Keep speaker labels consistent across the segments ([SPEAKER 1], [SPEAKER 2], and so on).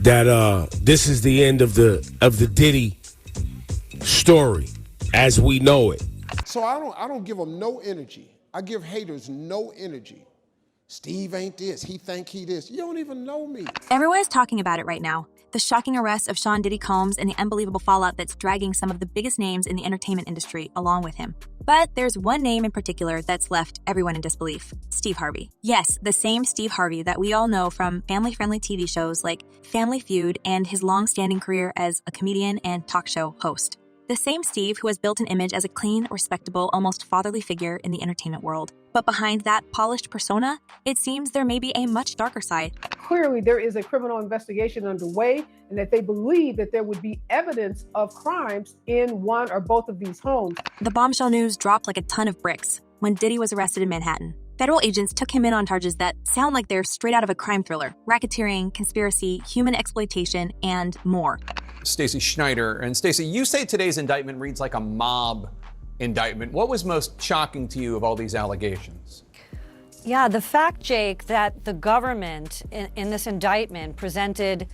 [SPEAKER 1] that this is the end of the Diddy story as we know it.
[SPEAKER 2] So I don't give them no energy. I give haters no energy. Steve ain't this, he think he this. You don't even know me.
[SPEAKER 3] Everyone is talking about it right now. The shocking arrest of Sean Diddy Combs and the unbelievable fallout that's dragging some of the biggest names in the entertainment industry along with him. But there's one name in particular that's left everyone in disbelief: Steve Harvey. Yes, the same Steve Harvey that we all know from family-friendly TV shows like Family Feud and his long-standing career as a comedian and talk show host. The same Steve who has built an image as a clean, respectable, almost fatherly figure in the entertainment world. But behind that polished persona, it seems there may be a much darker side.
[SPEAKER 4] Clearly, there is a criminal investigation underway, and that they believe that there would be evidence of crimes in one or both of these homes.
[SPEAKER 3] The bombshell news dropped like a ton of bricks when Diddy was arrested in Manhattan. Federal agents took him in on charges that sound like they're straight out of a crime thriller: racketeering, conspiracy, human exploitation, and more.
[SPEAKER 5] Stacey Schneider. And Stacey, you say today's indictment reads like a mob indictment. What was most shocking to you of all these allegations?
[SPEAKER 6] Yeah, the fact, Jake, that the government in this indictment presented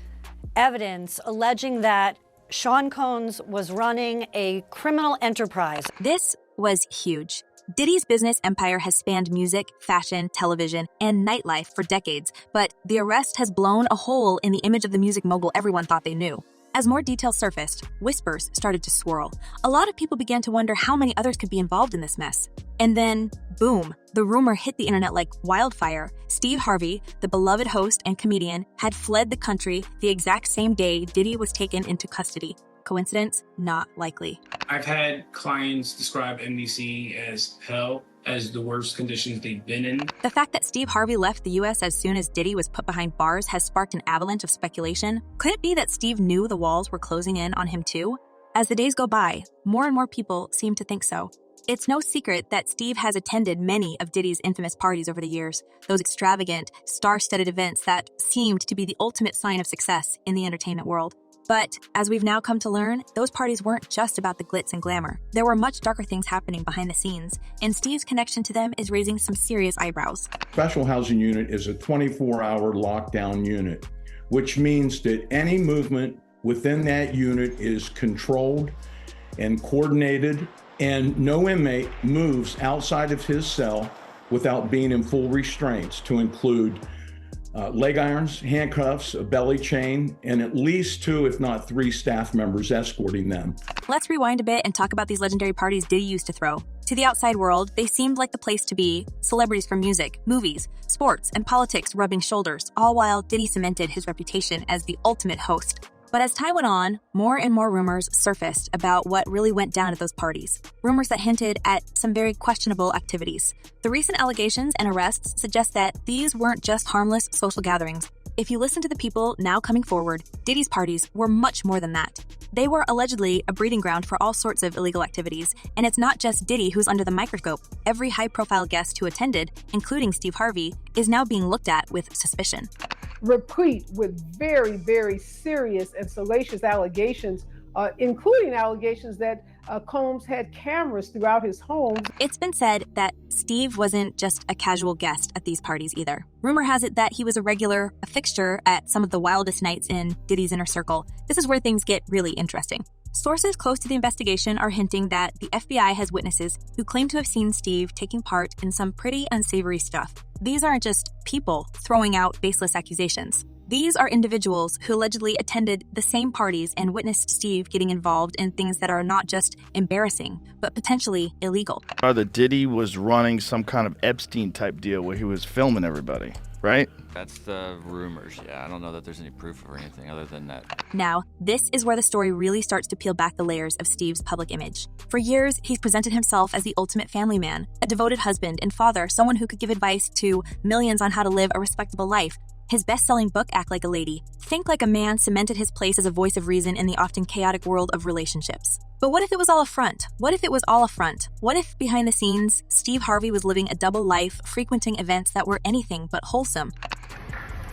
[SPEAKER 6] evidence alleging that Sean Combs was running a criminal enterprise.
[SPEAKER 3] This was huge. Diddy's business empire has spanned music, fashion, television, and nightlife for decades, but the arrest has blown a hole in the image of the music mogul everyone thought they knew. As more details surfaced, whispers started to swirl. A lot of people began to wonder how many others could be involved in this mess. And then, boom, the rumor hit the internet like wildfire. Steve Harvey, the beloved host and comedian, had fled the country the exact same day Diddy was taken into custody. Coincidence? Not likely.
[SPEAKER 7] I've had clients describe NBC as hell, as the worst conditions they've been in.
[SPEAKER 3] The fact that Steve Harvey left the U.S. as soon as Diddy was put behind bars has sparked an avalanche of speculation. Could it be that Steve knew the walls were closing in on him too? As the days go by, more and more people seem to think so. It's no secret that Steve has attended many of Diddy's infamous parties over the years, those extravagant, star-studded events that seemed to be the ultimate sign of success in the entertainment world. But as we've now come to learn, those parties weren't just about the glitz and glamour. There were much darker things happening behind the scenes, and Steve's connection to them is raising some serious eyebrows.
[SPEAKER 8] Special housing unit is a 24-hour lockdown unit, which means that any movement within that unit is controlled and coordinated, and no inmate moves outside of his cell without being in full restraints, to include leg irons, handcuffs, a belly chain, and at least 2, if not 3 staff members escorting them.
[SPEAKER 3] Let's rewind a bit and talk about these legendary parties Diddy used to throw. To the outside world, they seemed like the place to be. Celebrities from music, movies, sports, and politics rubbing shoulders, all while Diddy cemented his reputation as the ultimate host. But as time went on, more and more rumors surfaced about what really went down at those parties. Rumors that hinted at some very questionable activities. The recent allegations and arrests suggest that these weren't just harmless social gatherings. If you listen to the people now coming forward, Diddy's parties were much more than that. They were allegedly a breeding ground for all sorts of illegal activities, and it's not just Diddy who's under the microscope. Every high-profile guest who attended, including Steve Harvey, is now being looked at with suspicion.
[SPEAKER 4] Replete with very, very serious and salacious allegations, including allegations that Combs had cameras throughout his home.
[SPEAKER 3] It's been said that Steve wasn't just a casual guest at these parties either. Rumor has it that he was a fixture at some of the wildest nights in Diddy's inner circle. This is where things get really interesting. Sources close to the investigation are hinting that the FBI has witnesses who claim to have seen Steve taking part in some pretty unsavory stuff. These aren't just people throwing out baseless accusations. These are individuals who allegedly attended the same parties and witnessed Steve getting involved in things that are not just embarrassing, but potentially illegal.
[SPEAKER 9] That Diddy was running some kind of Epstein-type deal where he was filming everybody, right?
[SPEAKER 10] That's the rumors, yeah. I don't know that there's any proof or anything other than that.
[SPEAKER 3] Now, this is where the story really starts to peel back the layers of Steve's public image. For years, he's presented himself as the ultimate family man, a devoted husband and father, someone who could give advice to millions on how to live a respectable life. His best-selling book, Act Like a Lady, Think Like a Man, cemented his place as a voice of reason in the often chaotic world of relationships. But what if it was all a front? What if it was all a front? What if, behind the scenes, Steve Harvey was living a double life, frequenting events that were anything but wholesome?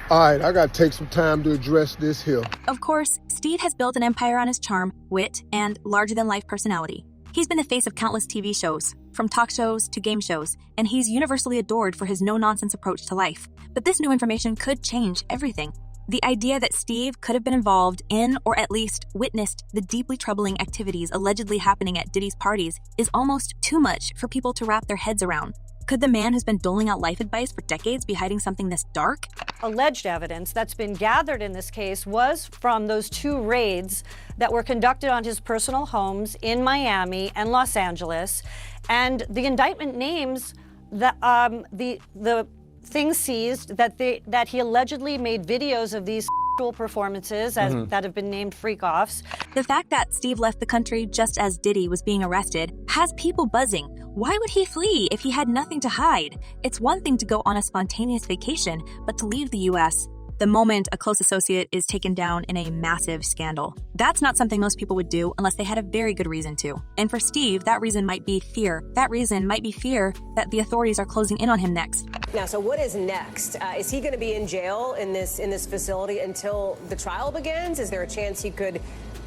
[SPEAKER 2] All right, I gotta take some time to address this here.
[SPEAKER 3] Of course, Steve has built an empire on his charm, wit, and larger-than-life personality. He's been the face of countless TV shows, from talk shows to game shows, and he's universally adored for his no-nonsense approach to life. But this new information could change everything. The idea that Steve could have been involved in or at least witnessed the deeply troubling activities allegedly happening at Diddy's parties is almost too much for people to wrap their heads around. Could the man who's been doling out life advice for decades be hiding something this dark?
[SPEAKER 6] Alleged evidence that's been gathered in this case was from those 2 raids that were conducted on his personal homes in Miami and Los Angeles. And the indictment names the things seized that he allegedly made videos of these performances that have been named freak-offs.
[SPEAKER 3] The fact that Steve left the country just as Diddy was being arrested has people buzzing. Why would he flee if he had nothing to hide? It's one thing to go on a spontaneous vacation, but to leave the U.S. the moment a close associate is taken down in a massive scandal. That's not something most people would do unless they had a very good reason to. And for Steve, that reason might be fear. That reason might be fear that the authorities are closing in on him next.
[SPEAKER 11] Now, so what is next? Is he going to be in jail in this facility until the trial begins? Is there a chance he could,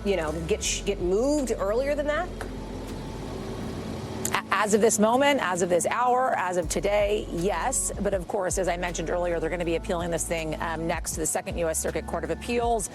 [SPEAKER 11] get moved earlier than that?
[SPEAKER 12] As of this moment, as of this hour, as of today, yes. But of course, as I mentioned earlier, they're going to be appealing this thing next to the Second U.S. Circuit Court of Appeals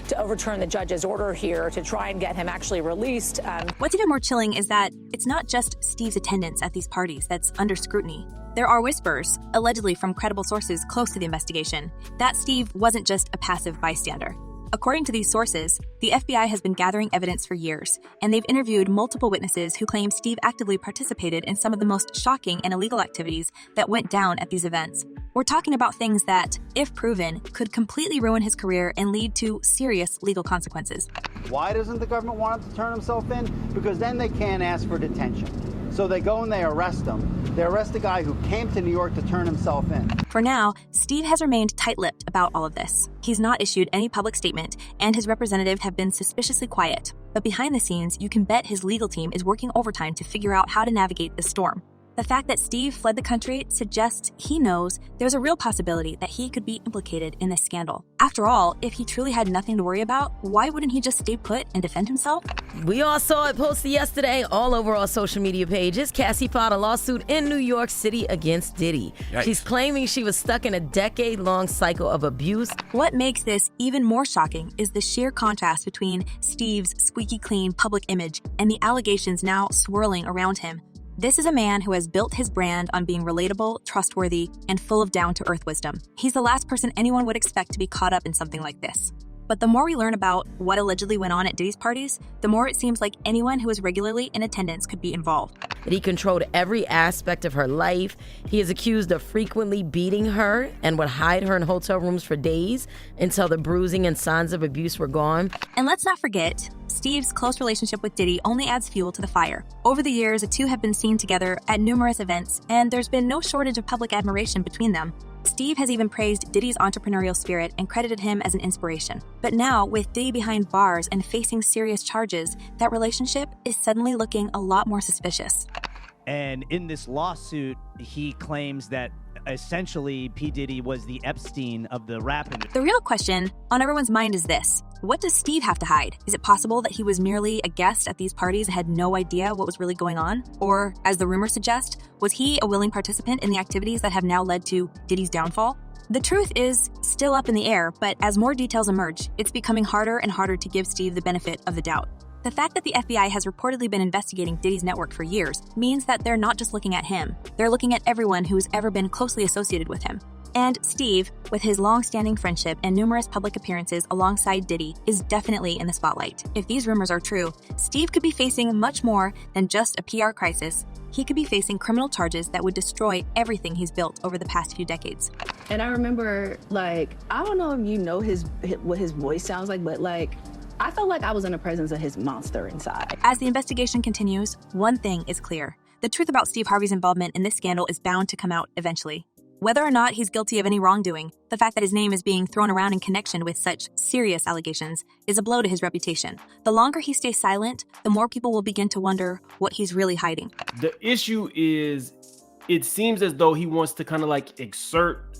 [SPEAKER 12] to overturn the judge's order here to try and get him actually released.
[SPEAKER 3] What's even more chilling is that it's not just Steve's attendance at these parties that's under scrutiny. There are whispers, allegedly from credible sources close to the investigation, that Steve wasn't just a passive bystander. According to these sources, the FBI has been gathering evidence for years, and they've interviewed multiple witnesses who claim Steve actively participated in some of the most shocking and illegal activities that went down at these events. We're talking about things that, if proven, could completely ruin his career and lead to serious legal consequences.
[SPEAKER 13] Why doesn't the government want him to turn himself in? Because then they can't ask for detention. So they go and they arrest him. They arrest a guy who came to New York to turn himself in.
[SPEAKER 3] For now, Steve has remained tight-lipped about all of this. He's not issued any public statement, and his representatives have been suspiciously quiet. But behind the scenes, you can bet his legal team is working overtime to figure out how to navigate this storm. The fact that Steve fled the country suggests he knows there's a real possibility that he could be implicated in this scandal. After all, if he truly had nothing to worry about, why wouldn't he just stay put and defend himself?
[SPEAKER 14] We all saw it posted yesterday all over our social media pages. Cassie filed a lawsuit in New York City against Diddy.
[SPEAKER 1] Yikes.
[SPEAKER 14] She's claiming she was stuck in a decade-long cycle of abuse.
[SPEAKER 3] What makes this even more shocking is the sheer contrast between Steve's squeaky clean public image and the allegations now swirling around him. This is a man who has built his brand on being relatable, trustworthy, and full of down-to-earth wisdom. He's the last person anyone would expect to be caught up in something like this. But the more we learn about what allegedly went on at Diddy's parties, the more it seems like anyone who is regularly in attendance could be involved.
[SPEAKER 14] That he controlled every aspect of her life. He is accused of frequently beating her and would hide her in hotel rooms for days until the bruising and signs of abuse were gone.
[SPEAKER 3] And let's not forget, Steve's close relationship with Diddy only adds fuel to the fire. Over the years, the two have been seen together at numerous events, and there's been no shortage of public admiration between them. Steve has even praised Diddy's entrepreneurial spirit and credited him as an inspiration. But now, with Diddy behind bars and facing serious charges, that relationship is suddenly looking a lot more suspicious.
[SPEAKER 15] And in this lawsuit, he claims that essentially P. Diddy was the Epstein of the rap industry.
[SPEAKER 3] The real question on everyone's mind is this: what does Steve have to hide? Is it possible that he was merely a guest at these parties and had no idea what was really going on? Or, as the rumors suggest, was he a willing participant in the activities that have now led to Diddy's downfall? The truth is still up in the air, but as more details emerge, it's becoming harder and harder to give Steve the benefit of the doubt. The fact that the FBI has reportedly been investigating Diddy's network for years means that they're not just looking at him, they're looking at everyone who's ever been closely associated with him. And Steve, with his long-standing friendship and numerous public appearances alongside Diddy, is definitely in the spotlight. If these rumors are true, Steve could be facing much more than just a PR crisis. He could be facing criminal charges that would destroy everything he's built over the past few decades.
[SPEAKER 16] And I remember, I don't know if you know what his voice sounds like, but I felt like I was in the presence of his monster inside.
[SPEAKER 3] As the investigation continues, one thing is clear. The truth about Steve Harvey's involvement in this scandal is bound to come out eventually. Whether or not he's guilty of any wrongdoing, the fact that his name is being thrown around in connection with such serious allegations is a blow to his reputation. The longer he stays silent, the more people will begin to wonder what he's really hiding.
[SPEAKER 17] The issue is, it seems as though he wants to kind of exert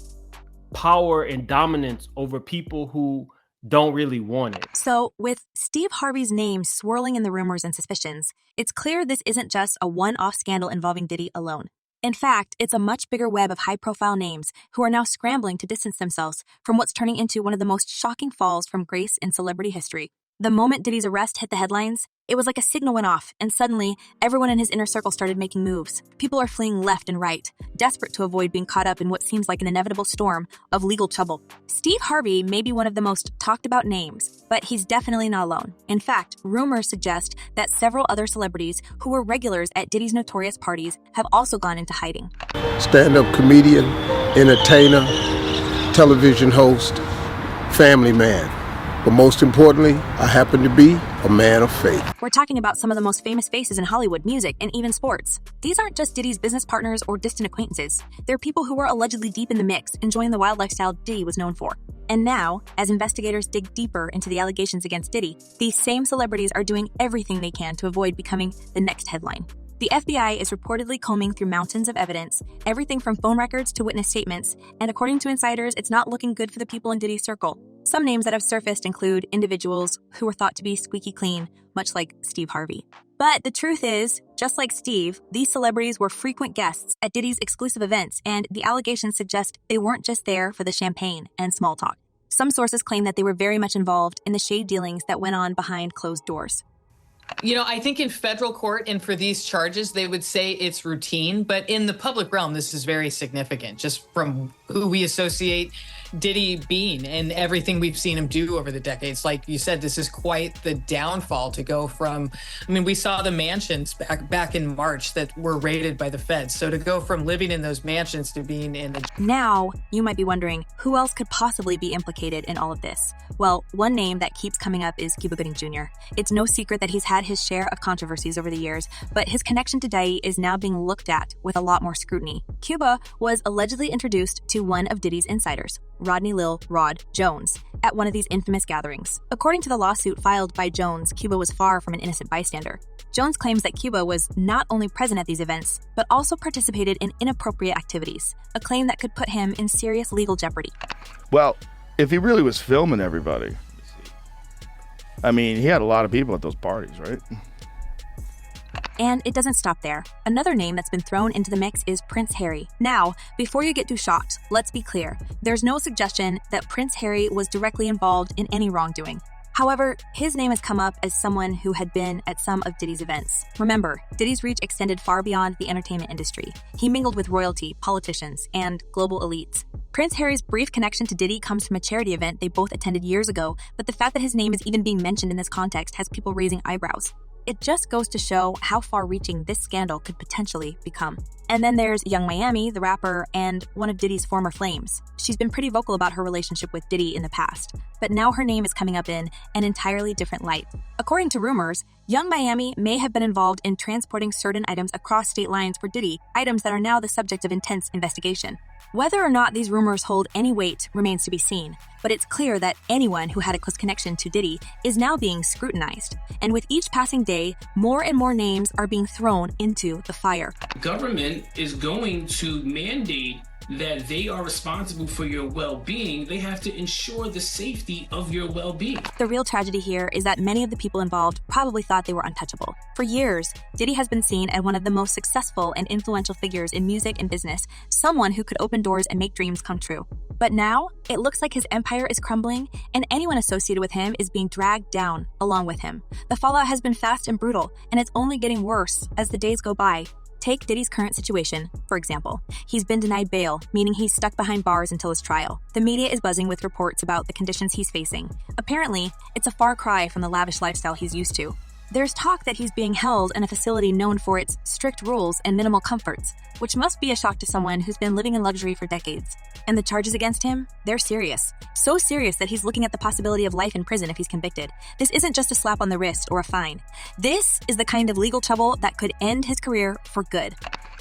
[SPEAKER 17] power and dominance over people who don't really want it.
[SPEAKER 3] So, with Steve Harvey's name swirling in the rumors and suspicions, it's clear this isn't just a one-off scandal involving Diddy alone. In fact, it's a much bigger web of high-profile names who are now scrambling to distance themselves from what's turning into one of the most shocking falls from grace in celebrity history. The moment Diddy's arrest hit the headlines, it was like a signal went off, and suddenly, everyone in his inner circle started making moves. People are fleeing left and right, desperate to avoid being caught up in what seems like an inevitable storm of legal trouble. Steve Harvey may be one of the most talked about names, but he's definitely not alone. In fact, rumors suggest that several other celebrities who were regulars at Diddy's notorious parties have also gone into hiding.
[SPEAKER 2] Stand-up comedian, entertainer, television host, family man. But most importantly, I happen to be a man of faith.
[SPEAKER 3] We're talking about some of the most famous faces in Hollywood, music, and even sports. These aren't just Diddy's business partners or distant acquaintances. They're people who were allegedly deep in the mix, enjoying the wild lifestyle Diddy was known for. And now, as investigators dig deeper into the allegations against Diddy, these same celebrities are doing everything they can to avoid becoming the next headline. The FBI is reportedly combing through mountains of evidence, everything from phone records to witness statements, and according to insiders, it's not looking good for the people in Diddy's circle. Some names that have surfaced include individuals who were thought to be squeaky clean, much like Steve Harvey. But the truth is, just like Steve, these celebrities were frequent guests at Diddy's exclusive events, and the allegations suggest they weren't just there for the champagne and small talk. Some sources claim that they were very much involved in the shady dealings that went on behind closed doors.
[SPEAKER 18] You know, I think in federal court and for these charges, they would say it's routine, but in the public realm, this is very significant, just from who we associate Diddy being and everything we've seen him do over the decades. Like you said, this is quite the downfall to go from, I mean, we saw the mansions back in March that were raided by the feds. So to go from living in those mansions to being in the...
[SPEAKER 3] Now, you might be wondering, who else could possibly be implicated in all of this? Well, one name that keeps coming up is Cuba Gooding Jr. It's no secret that he's had his share of controversies over the years, but his connection to Diddy is now being looked at with a lot more scrutiny. Cuba was allegedly introduced to one of Diddy's insiders, Rodney Lil Rod Jones, at one of these infamous gatherings. According to the lawsuit filed by Jones, Cuba was far from an innocent bystander. Jones claims that Cuba was not only present at these events, but also participated in inappropriate activities, a claim that could put him in serious legal jeopardy.
[SPEAKER 9] Well, if he really was filming everybody, I mean, he had a lot of people at those parties, right?
[SPEAKER 3] And it doesn't stop there. Another name that's been thrown into the mix is Prince Harry. Now, before you get too shocked, let's be clear. There's no suggestion that Prince Harry was directly involved in any wrongdoing. However, his name has come up as someone who had been at some of Diddy's events. Remember, Diddy's reach extended far beyond the entertainment industry. He mingled with royalty, politicians, and global elites. Prince Harry's brief connection to Diddy comes from a charity event they both attended years ago, but the fact that his name is even being mentioned in this context has people raising eyebrows. It just goes to show how far-reaching this scandal could potentially become. And then there's Young Miami, the rapper, and one of Diddy's former flames. She's been pretty vocal about her relationship with Diddy in the past, but now her name is coming up in an entirely different light. According to rumors, Young Miami may have been involved in transporting certain items across state lines for Diddy, items that are now the subject of intense investigation. Whether or not these rumors hold any weight remains to be seen, but it's clear that anyone who had a close connection to Diddy is now being scrutinized. And with each passing day, more and more names are being thrown into the fire.
[SPEAKER 7] Government is going to mandate that they are responsible for your well-being. They have to ensure the safety of your well-being.
[SPEAKER 3] The real tragedy here is that many of the people involved probably thought they were untouchable. For years, Diddy has been seen as one of the most successful and influential figures in music and business, someone who could open doors and make dreams come true. But now, it looks like his empire is crumbling, and anyone associated with him is being dragged down along with him. The fallout has been fast and brutal, and it's only getting worse as the days go by. Take Diddy's current situation, for example. He's been denied bail, meaning he's stuck behind bars until his trial. The media is buzzing with reports about the conditions he's facing. Apparently, it's a far cry from the lavish lifestyle he's used to. There's talk that he's being held in a facility known for its strict rules and minimal comforts, which must be a shock to someone who's been living in luxury for decades. And the charges against him? They're serious. So serious that he's looking at the possibility of life in prison if he's convicted. This isn't just a slap on the wrist or a fine. This is the kind of legal trouble that could end his career for good.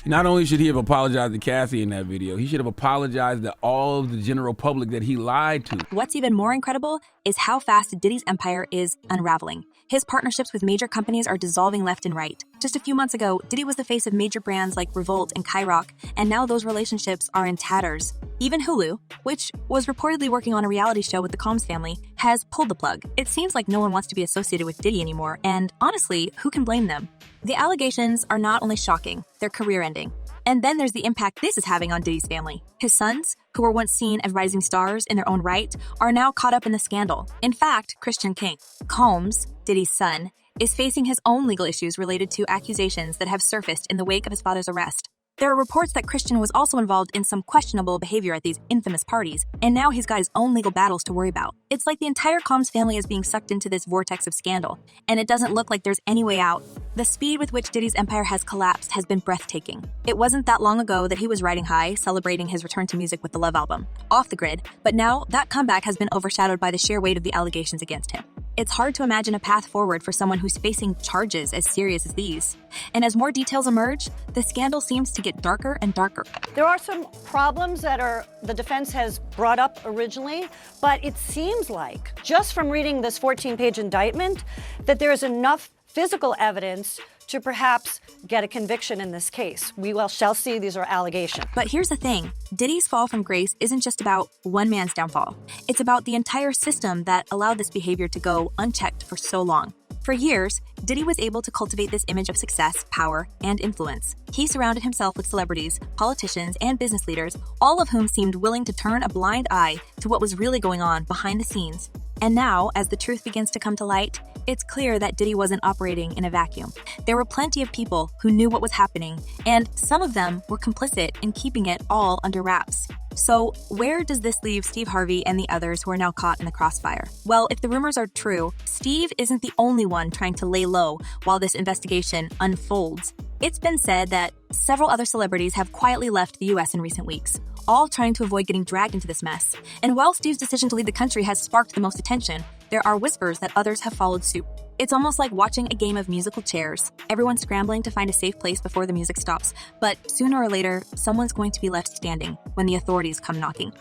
[SPEAKER 19] Not only should he have apologized to Cassie in that video, he should have apologized to all of the general public that he lied to.
[SPEAKER 3] What's even more incredible is how fast Diddy's empire is unraveling. His partnerships with major companies are dissolving left and right. Just a few months ago, Diddy was the face of major brands like Revolt and Kyrock, and now those relationships are in tatters. Even Hulu, which was reportedly working on a reality show with the Combs family, has pulled the plug. It seems like no one wants to be associated with Diddy anymore, and honestly, who can blame them? The allegations are not only shocking, they're career-ending. And then there's the impact this is having on Diddy's family. His sons, who were once seen as rising stars in their own right, are now caught up in the scandal. In fact, Christian King, Combs, Diddy's son, is facing his own legal issues related to accusations that have surfaced in the wake of his father's arrest. There are reports that Christian was also involved in some questionable behavior at these infamous parties, and now he's got his own legal battles to worry about. It's like the entire Combs family is being sucked into this vortex of scandal, and it doesn't look like there's any way out. The speed with which Diddy's empire has collapsed has been breathtaking. It wasn't that long ago that he was riding high, celebrating his return to music with the Love album, off the grid, but now that comeback has been overshadowed by the sheer weight of the allegations against him. It's hard to imagine a path forward for someone who's facing charges as serious as these. And as more details emerge, the scandal seems to get darker and darker.
[SPEAKER 6] There are some problems that the defense has brought up originally, but it seems like, just from reading this 14-page indictment, that there is enough physical evidence to perhaps get a conviction in this case. We shall see. These are allegations.
[SPEAKER 3] But here's the thing. Diddy's fall from grace isn't just about one man's downfall. It's about the entire system that allowed this behavior to go unchecked for so long. For years, Diddy was able to cultivate this image of success, power, and influence. He surrounded himself with celebrities, politicians, and business leaders, all of whom seemed willing to turn a blind eye to what was really going on behind the scenes. And now, as the truth begins to come to light, it's clear that Diddy wasn't operating in a vacuum. There were plenty of people who knew what was happening, and some of them were complicit in keeping it all under wraps. So, where does this leave Steve Harvey and the others who are now caught in the crossfire? Well, if the rumors are true, Steve isn't the only one trying to lay low while this investigation unfolds. It's been said that several other celebrities have quietly left the US in recent weeks, all trying to avoid getting dragged into this mess. And while Steve's decision to leave the country has sparked the most attention, there are whispers that others have followed suit. It's almost like watching a game of musical chairs. Everyone's scrambling to find a safe place before the music stops, but sooner or later, someone's going to be left standing when the authorities come knocking.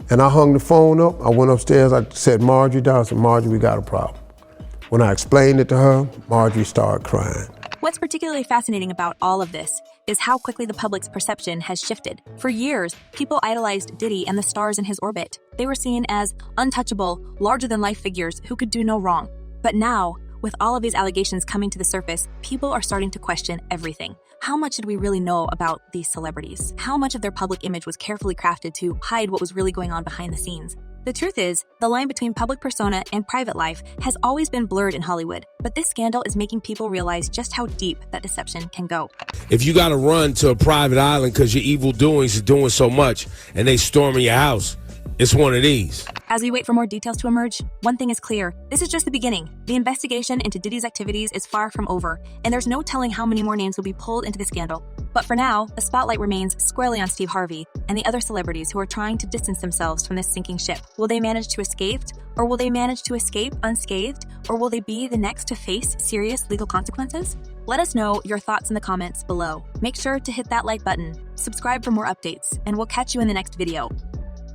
[SPEAKER 2] And I hung the phone up. I went upstairs. I said, Marjorie down. I said, Marjorie, we got a problem. When I explained it to her, Marjorie started crying.
[SPEAKER 3] What's particularly fascinating about all of this is how quickly the public's perception has shifted. For years, people idolized Diddy and the stars in his orbit. They were seen as untouchable, larger-than-life figures who could do no wrong. But now, with all of these allegations coming to the surface, people are starting to question everything. How much did we really know about these celebrities? How much of their public image was carefully crafted to hide what was really going on behind the scenes? The truth is, the line between public persona and private life has always been blurred in Hollywood, but this scandal is making people realize just how deep that deception can go.
[SPEAKER 1] If you got to run to a private island because your evil doings are doing so much and they storming your house, it's one of these.
[SPEAKER 3] As we wait for more details to emerge, one thing is clear. This is just the beginning. The investigation into Diddy's activities is far from over, and there's no telling how many more names will be pulled into the scandal. But for now, the spotlight remains squarely on Steve Harvey and the other celebrities who are trying to distance themselves from this sinking ship. Will they manage to escape? Or will they manage to escape unscathed? Or will they be the next to face serious legal consequences? Let us know your thoughts in the comments below. Make sure to hit that like button, subscribe for more updates, and we'll catch you in the next video.